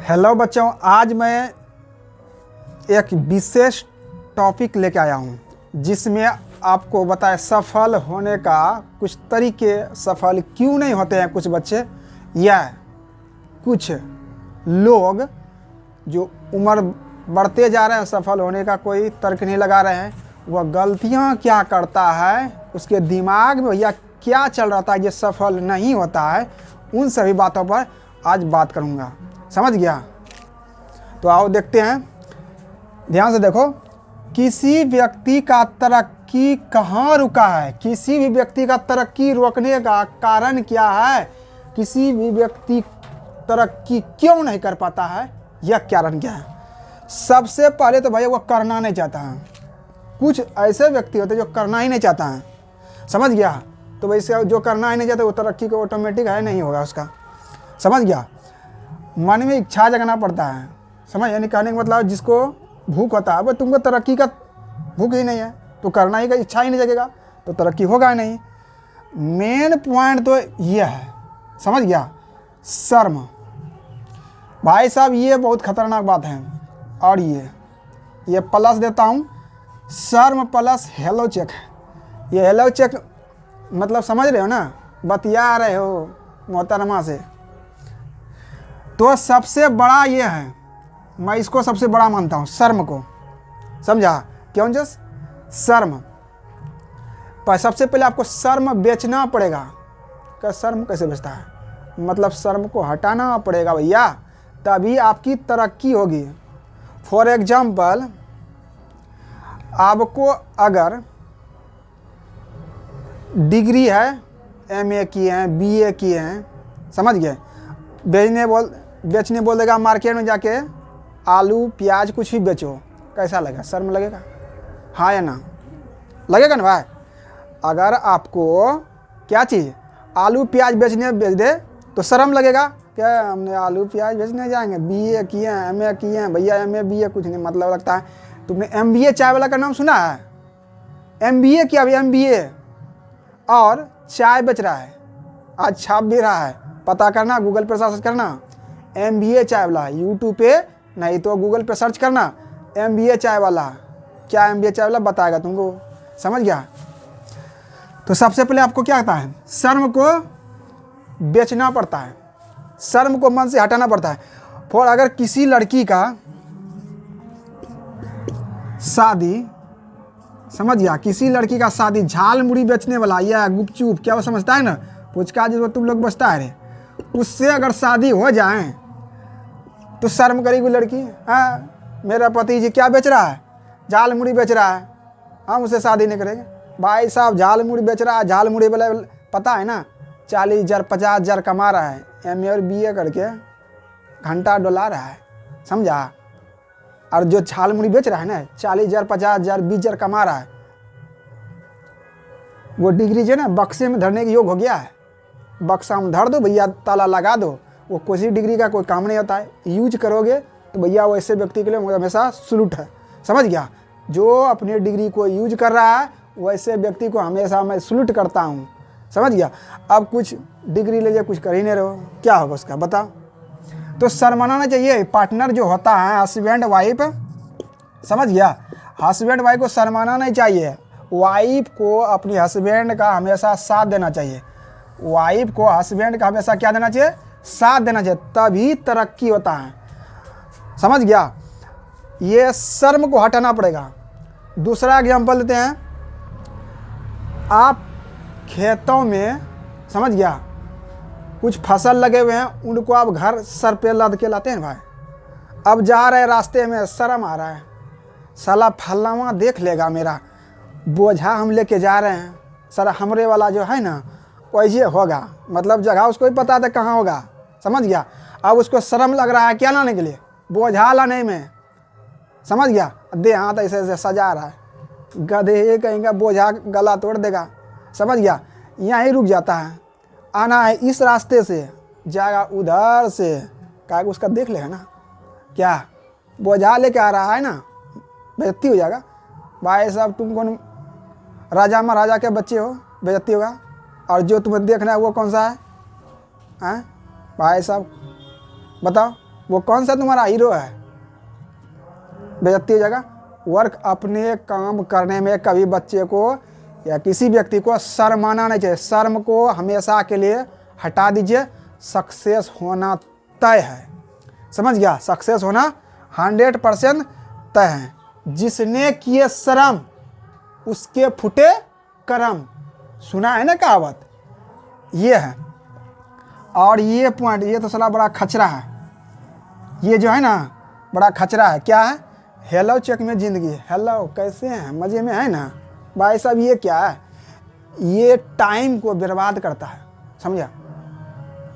Hello बच्चों, आज मैं एक विशेष टॉपिक लेके आया हूँ जिसमें आपको बताए सफल होने का कुछ तरीके। सफल क्यों नहीं होते हैं कुछ बच्चे, या कुछ लोग जो उम्र बढ़ते जा रहे हैं सफल होने का कोई तर्क नहीं लगा रहे हैं, वह गलतियाँ क्या करता है, उसके दिमाग में भैया क्या चल रहा था ये सफल नहीं होता है। उन सभी बातों पर आज बात करूँगा, समझ गया? तो आओ देखते हैं, ध्यान से देखो। किसी व्यक्ति का तरक्की कहाँ रुका है? किसी भी व्यक्ति का तरक्की रोकने का कारण क्या है? किसी भी व्यक्ति तरक्की क्यों नहीं कर पाता है, यह कारण क्या है? सबसे पहले तो भैया वो करना नहीं चाहता है। कुछ ऐसे व्यक्ति होते हैं जो करना ही नहीं चाहता है, समझ गया? तो वैसे जो करना ही नहीं चाहता वो तरक्की को ऑटोमेटिक है नहीं होगा उसका, समझ गया? मन में इच्छा जगाना पड़ता है, समझ? यानी कहने का मतलब जिसको भूख होता है, वो तुमको तरक्की का भूख ही नहीं है तो करना ही का इच्छा ही नहीं जगेगा तो तरक्की होगा ही नहीं। मेन पॉइंट तो ये है, समझ गया? शर्म। भाई साहब ये बहुत खतरनाक बात है। और ये प्लस देता हूँ, शर्म प्लस हेलो चेक। ये हेलो चेक मतलब समझ रहे हो ना, बतिया रहे हो मोहतरमा से, तो सबसे बड़ा ये है, मैं इसको सबसे बड़ा मानता हूँ, शर्म को। समझा? क्यों जस शर्म पर सबसे पहले आपको शर्म बेचना पड़ेगा। क्या शर्म कैसे बेचता है? मतलब शर्म को हटाना पड़ेगा भैया, तभी आपकी तरक्की होगी। फॉर एग्जाम्पल, आपको अगर डिग्री है, एमए की है, बीए की है, समझ गए? बेचने बोल देगा मार्केट में जाके आलू प्याज कुछ भी बेचो, कैसा लगेगा? शर्म लगेगा, हाँ या ना? लगेगा ना भाई? अगर आपको क्या चीज़ आलू प्याज बेच दे तो शर्म लगेगा। क्या हमने आलू प्याज बेचने जाएंगे, बीए किए हैं, एमए किए हैं? भैया एमए बीए कुछ नहीं मतलब लगता है। तुमने एमबीए चाय वाला का नाम सुना है? एमबीए किया अभी, एमबीए और चाय बेच रहा है, आज छाप भी रहा है। पता करना, गूगल पर सर्च करना एमबीए चाय वाला, यूट्यूब पे नहीं तो गूगल पे सर्च करना एमबीए चाय वाला। क्या एमबीए चाय वाला बताएगा तुमको, समझ गया? तो सबसे पहले आपको क्या होता है, शर्म को बेचना पड़ता है, शर्म को मन से हटाना पड़ता है। और अगर किसी लड़की का शादी, समझ गया, किसी लड़की का शादी झाल मुड़ी बेचने वाला या गुपचुप, क्या वो समझता है ना, पुचका जिसको तुम लोग बचता है रे, उससे अगर शादी हो जाए तो शर्म करेगी लड़की। हाँ, मेरा पति जी क्या बेच रहा है? झाल मुड़ी बेच रहा है, हम उससे शादी नहीं करेंगे। भाई साहब झाल मुड़ी बेच रहा है, झाल मुड़ी वाला पता है ना 40,000 50,000 कमा रहा है, एमए और बीए करके घंटा डोला रहा है, समझा? और जो झाल मुड़ी बेच रहा है ना 40,000 50,000 20,000 कमा रहा है, वो डिग्री जो है ना बक्से में धरने के योग हो गया है। बक्सा में धर दो भैया, ताला लगा दो, वो किसी डिग्री का कोई काम नहीं होता है। यूज करोगे तो भैया वैसे व्यक्ति के लिए हमेशा सलूट है, समझ गया? जो अपनी डिग्री को यूज कर रहा है वैसे व्यक्ति को हमेशा मैं सलूट करता हूँ, समझ गया? अब कुछ डिग्री ले जाए, कुछ कर ही नहीं रहो, क्या होगा उसका बताओ? तो शर्माना नहीं चाहिए। पार्टनर जो होता है हस्बैंड वाइफ, समझ गया? हस्बैंड वाइफ को शर्माना नहीं चाहिए। वाइफ को अपनी हस्बैंड का हमेशा साथ देना चाहिए। वाइफ को हस्बैंड का हमेशा क्या देना चाहिए? साथ देना चाहिए, तभी तरक्की होता है, समझ गया? ये शर्म को हटाना पड़ेगा। दूसरा एग्जांपल लेते हैं, आप खेतों में, समझ गया, कुछ फसल लगे हुए हैं, उनको आप घर सर पे लद के लाते हैं भाई। अब जा रहे रास्ते में शर्म आ रहा है, साला फलाना देख लेगा मेरा बोझा हम लेके जा रहे हैं, सर हमरे वाला जो है ना वैसे होगा, मतलब जगह उसको ही पता था कहाँ होगा, समझ गया? अब उसको शर्म लग रहा है क्या लाने के लिए? बोझा लाने में, समझ गया? दे हाथ ऐसे ऐसे सजा रहा है, गधे कहेंगे बोझा गला तोड़ देगा, समझ गया? यहाँ ही रुक जाता है। आना है इस रास्ते से, जाएगा उधर से, क्या उसका देख लेगा ना, क्या बोझा लेके आ रहा है ना, बेइज्जती हो जाएगा। भाई साहब तुम कौन राजा महाराजा के बच्चे हो, बेइज्जती होगा। और जो तुम्हें देखना है वो कौन सा है? भाई साहब बताओ, वो कौन सा तुम्हारा हीरो है? बेइज्जती हो जाएगा। वर्क अपने काम करने में कभी बच्चे को या किसी व्यक्ति को शर्माना नहीं चाहिए। शर्म को हमेशा के लिए हटा दीजिए। सक्सेस होना तय है, समझ गया? सक्सेस होना 100% तय है। जिसने किए शर्म उसके फुटे करम, सुना है ना कहावत? ये है। और ये पॉइंट, ये तो साला बड़ा खचरा है। ये जो है ना बड़ा खचरा है। क्या है? हेलो चेक में ज़िंदगी। हेलो कैसे हैं, मज़े में है ना? भाई साहब ये क्या है? ये टाइम को बर्बाद करता है, समझा?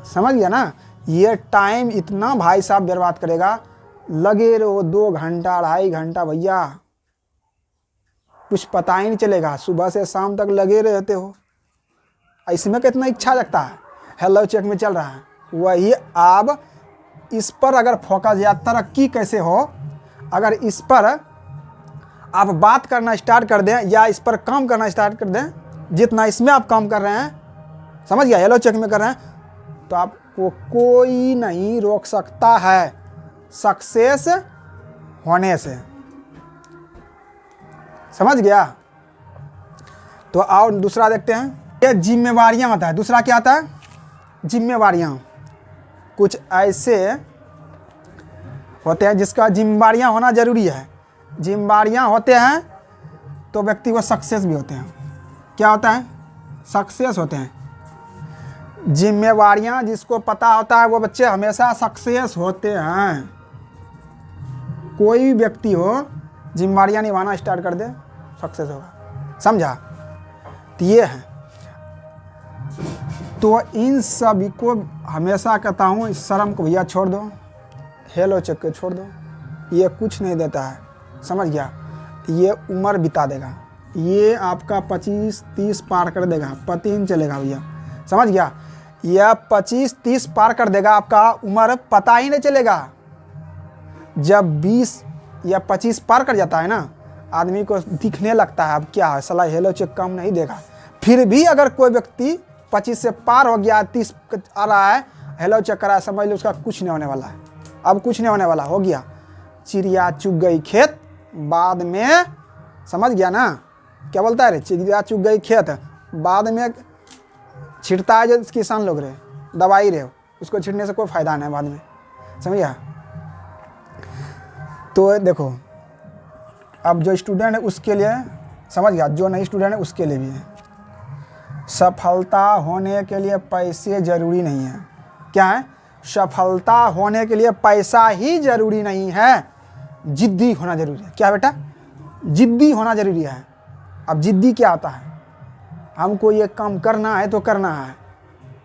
समझ गया ना? ये टाइम इतना भाई साहब बर्बाद करेगा, लगे रहो 2 घंटा 2.5 घंटा भैया, कुछ पता ही नहीं चलेगा। सुबह से शाम तक लगे रहते हो। इसमें कितना इच्छा लगता है। हेलो चेक में चल रहा है वही। अब इस पर अगर फोकस या तरक्की कैसे हो, अगर इस पर आप बात करना स्टार्ट कर दें या इस पर काम करना स्टार्ट कर दें, जितना इसमें आप काम कर रहे हैं, समझ गया, हेलो चेक में कर रहे हैं, तो आपको कोई नहीं रोक सकता है सक्सेस होने से। समझ गया? तो आओ दूसरा देखते हैं। ये जिम्मेवारियां होता है। दूसरा क्या आता है? जिम्मेवारियां। कुछ ऐसे होते हैं जिसका जिम्मेवारियां होना जरूरी है। जिम्मेवारियां होते हैं तो व्यक्ति को सक्सेस भी होते हैं। क्या होता है? सक्सेस होते हैं। जिम्मेवारियां जिसको पता होता है वो बच्चे हमेशा सक्सेस होते हैं। कोई भी व्यक्ति हो, जिम्मेवारियां निभाना स्टार्ट कर दे, सक्सेस होगा। समझा? तो ये है। तो इन सभी को हमेशा कहता हूँ, इस शर्म को भैया छोड़ दो, हेलो चेक को छोड़ दो। ये कुछ नहीं देता है, समझ गया? ये उम्र बिता देगा। ये आपका 25-30 पार कर देगा, पता ही नहीं चलेगा भैया। समझ गया? यह 25-30 पार कर देगा, आपका उम्र पता ही नहीं चलेगा। जब 20 या 25 पार कर जाता है ना, आदमी को दिखने लगता है अब क्या है, साला हेलो चेक कम नहीं देगा। फिर भी अगर कोई व्यक्ति 25 से पार हो गया, 30 आ रहा है, हेलो चेक करा है, समझ लो उसका कुछ नहीं होने वाला है। अब कुछ नहीं होने वाला, हो गया। चिड़िया चुग गई खेत बाद में, समझ गया ना? क्या बोलता है रे? चिड़िया चुग गई खेत बाद में छिड़ता है जो किसान लोग रे, दवाई रे, उसको छिड़ने से कोई फायदा नहीं बाद में, समझ गया? तो देखो, अब जो स्टूडेंट है उसके लिए, समझ गया, जो नहीं स्टूडेंट है उसके लिए भी है। सफलता होने के लिए पैसे जरूरी नहीं है। क्या है? सफलता होने के लिए पैसा ही जरूरी नहीं है, जिद्दी होना जरूरी है। क्या बेटा? जिद्दी होना जरूरी है। अब जिद्दी क्या होता है? हमको ये काम करना है तो करना है।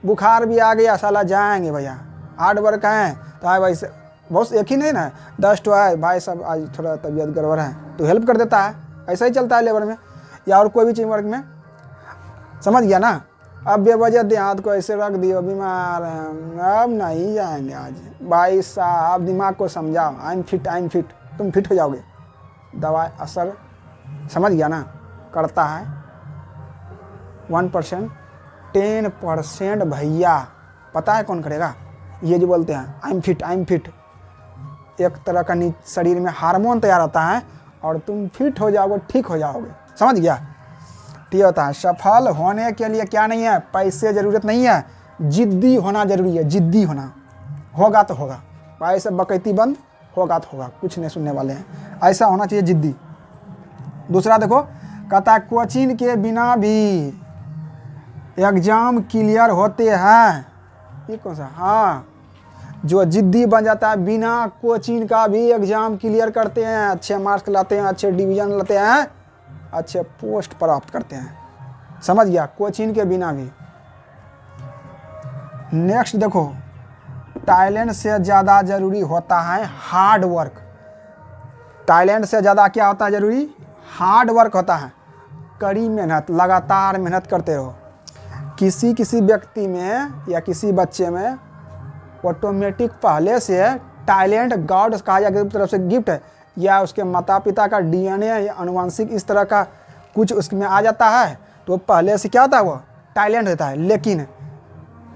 बुखार भी आ गया, साला जाएंगे भैया, हार्ड वर्क है तो है भाई। बहुत एक ही नहीं ना, 10 तो है भाई साहब, आज थोड़ा तबीयत गड़बड़ है तो हेल्प कर देता है। ऐसा ही चलता है लेबर में या और कोई भी चीज वर्क में, समझ गया ना? अब बेवजह देहात को ऐसे रख दियो, बीमार हैं, अब नहीं जाएंगे आज। भाई साहब दिमाग को समझाओ, आई एम फिट, तुम फिट हो जाओगे। दवा असर, समझ गया ना, करता है 1%, 10% भैया। पता है कौन करेगा? ये जो बोलते हैं आई एम फिट, एक तरह का शरीर में हार्मोन तैयार होता है और तुम फिट हो जाओगे, ठीक हो जाओगे। समझ गया? ये होता है। सफल होने के लिए क्या नहीं है? पैसे जरूरत नहीं है, जिद्दी होना जरूरी है। जिद्दी होना, होगा तो होगा भाई सब, बकैती बंद, होगा तो होगा, कुछ नहीं सुनने वाले हैं। ऐसा होना चाहिए, जिद्दी। दूसरा देखो, कहता है कोचिंग के बिना भी एग्जाम क्लियर होते हैं। ये कौन सा? हाँ, जो जिद्दी बन जाता है, बिना कोचिंग का भी एग्जाम क्लियर करते हैं, अच्छे मार्क्स लाते हैं, अच्छे डिवीजन लाते हैं, अच्छे पोस्ट प्राप्त करते हैं। समझ गया? कोचिंग के बिना भी। नेक्स्ट देखो, टैलेंट से ज़्यादा जरूरी होता है हार्ड वर्क। टैलेंट से ज़्यादा क्या होता है जरूरी? हार्ड वर्क होता है। कड़ी मेहनत, लगातार मेहनत करते रहो। किसी व्यक्ति में या किसी बच्चे में ऑटोमेटिक पहले से टैलेंट गॉड कहा जाए की तरफ से गिफ्ट है, या उसके माता पिता का DNA या अनुवांशिक इस तरह का कुछ उसमें आ जाता है, तो पहले से क्या होता है? वो टैलेंट होता है। लेकिन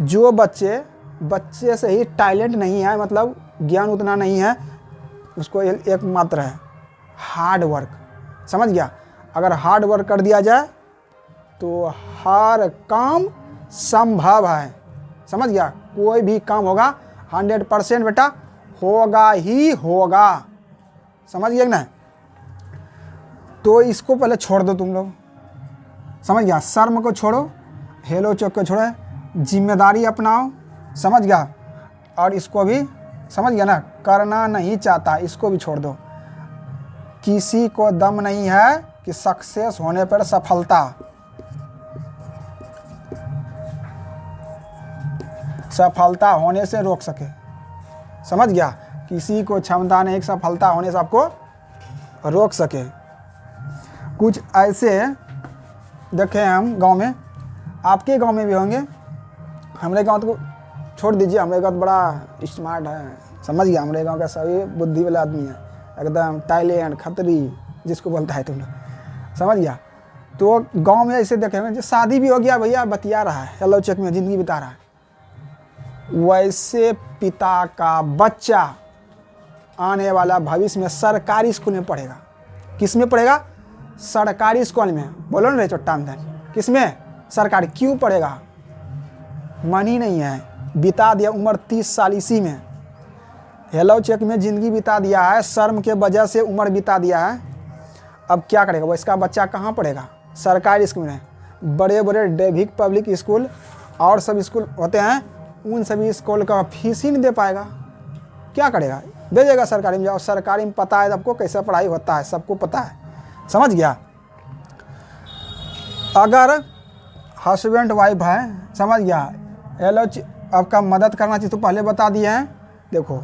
जो बच्चे से ही टैलेंट नहीं है, मतलब ज्ञान उतना नहीं है, उसको एक मात्र है हार्ड वर्क। समझ गया? अगर हार्ड वर्क कर दिया जाए तो हर काम संभव है। समझ गया? कोई भी काम होगा 100% बेटा होगा ही होगा। समझ गया ना? तो इसको पहले छोड़ दो तुम लोग। समझ गया? शर्म को छोड़ो, हेलो चौक को छोड़ो, जिम्मेदारी अपनाओ। समझ गया? और इसको भी समझ गया ना, करना नहीं चाहता इसको भी छोड़ दो। किसी को दम नहीं है कि सक्सेस होने पर सफलता होने से रोक सके। समझ गया? किसी को क्षमता नहीं सफलता होने से आपको रोक सके। कुछ ऐसे देखे हम गांव में, आपके गांव में भी होंगे, हमारे गांव तो छोड़ दीजिए, हमारे गांव तो बड़ा स्मार्ट है। समझ गया? हमारे गांव का सभी बुद्धि वाले आदमी है, एकदम टाइलेंट खतरी जिसको बोलता है तुम लोग। समझ गया? तो गांव में ऐसे देखे जो शादी भी हो गया, भैया बतिया रहा है, हेलो चेक में ज़िंदगी बिता रहा है। वैसे पिता का बच्चा आने वाला भविष्य में सरकारी स्कूल में पढ़ेगा। किस में पढ़ेगा? सरकारी स्कूल में। बोलो ना रे चोट्टा में, किस में? सरकारी। क्यों पढ़ेगा? मनी नहीं है, बिता दिया उम्र 30 साल इसी में, हेलो चेक में ज़िंदगी बिता दिया है, शर्म के वजह से उम्र बिता दिया है। अब क्या करेगा वो? इसका बच्चा कहाँ पढ़ेगा? सरकारी स्कूल में। बड़े बड़े डेविक पब्लिक स्कूल और सब स्कूल होते हैं, उन सभी स्कूल का फीस ही नहीं दे पाएगा। क्या करेगा? भेजेगा सरकारी में। जाओ, सरकारी में पता है आपको कैसे पढ़ाई होता है, सबको पता है। समझ गया? अगर हस्बैंड वाइफ है, समझ गया, हेलो आपका मदद करना चाहिए तो पहले बता दिए हैं। देखो,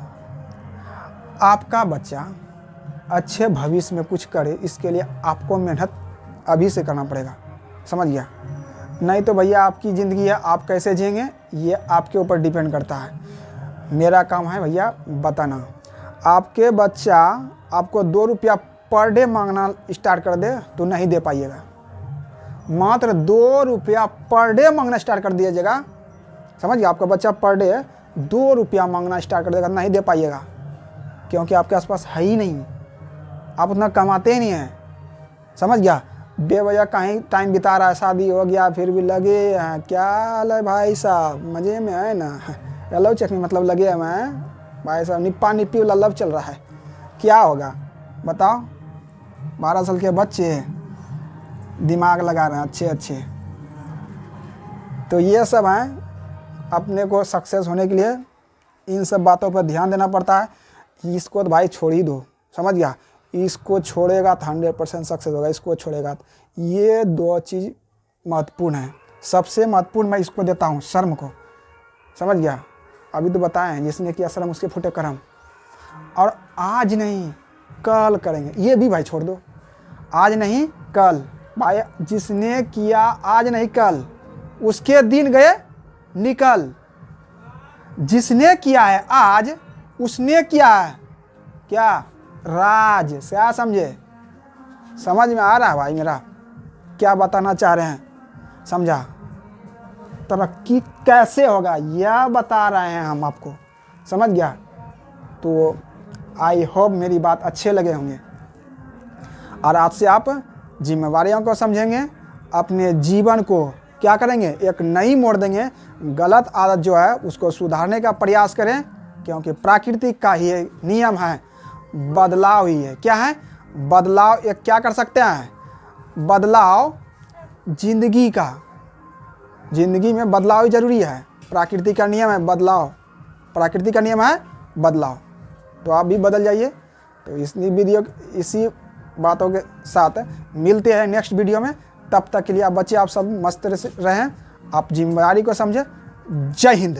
आपका बच्चा अच्छे भविष्य में कुछ करे, इसके लिए आपको मेहनत अभी से करना पड़ेगा। समझ गया? नहीं तो भैया आपकी ज़िंदगी है, आप कैसे जिएंगे ये आपके ऊपर डिपेंड करता है। मेरा काम है भैया बताना। आपके बच्चा आपको 2 रुपया पर डे मांगना स्टार्ट कर दे तो नहीं दे पाइएगा। मात्र 2 रुपया पर डे मांगना स्टार्ट कर दीजिएगा। समझ गया? आपका बच्चा पर डे 2 रुपया मांगना स्टार्ट कर देगा, नहीं दे पाइएगा, क्योंकि आपके आसपास है ही नहीं, आप उतना कमाते ही नहीं हैं। समझ गया? बेवजह कहीं टाइम बिता रहा है, शादी हो गया फिर भी लगे हैं, क्या हाल है भाई साहब, मज़े में है ना? लव चेक में मतलब लगे हैं मैं भाई साहब, निप्पा निप्पी वाला लव चल रहा है। क्या होगा बताओ? 12 साल के बच्चे दिमाग लगा रहे हैं अच्छे अच्छे। तो ये सब हैं, अपने को सक्सेस होने के लिए इन सब बातों पर ध्यान देना पड़ता है। इसको तो भाई छोड़ ही दो। समझ गया? इसको छोड़ेगा तो 100% सक्सेस होगा, इसको छोड़ेगा तो। ये 2 चीज़ महत्वपूर्ण है। सबसे महत्वपूर्ण मैं इसको देता हूँ, शर्म को। समझ गया? अभी तो बताए हैं, जिसने किया शर्म उसके फूटे कर्म। और आज नहीं कल करेंगे, ये भी भाई छोड़ दो। आज नहीं कल भाई, जिसने किया आज नहीं कल, उसके दिन गए निकल। जिसने किया है आज, उसने किया है क्या? राज। क्या समझे? समझ में आ रहा है भाई मेरा क्या बताना चाह रहे हैं? समझा? तरक्की कैसे होगा यह बता रहे हैं हम आपको। समझ गया? तो आई होप मेरी बात अच्छे लगे होंगे, और आज से आप जिम्मेवारियों को समझेंगे, अपने जीवन को क्या करेंगे, एक नई मोड़ देंगे। गलत आदत जो है उसको सुधारने का प्रयास करें, क्योंकि प्रकृति का ही नियम है, बदलाव ही है। क्या है? बदलाव। एक क्या कर सकते हैं? बदलाव जिंदगी का, जिंदगी में बदलाव ही जरूरी है। प्रकृति का नियम है बदलाव, प्रकृति का नियम है बदलाव। तो आप भी बदल जाइए। तो इसी बातों के साथ मिलते हैं नेक्स्ट वीडियो में। तब तक के लिए आप बच्चे, आप सब मस्त रहें, आप जिम्मेदारी को समझें। जय हिंद।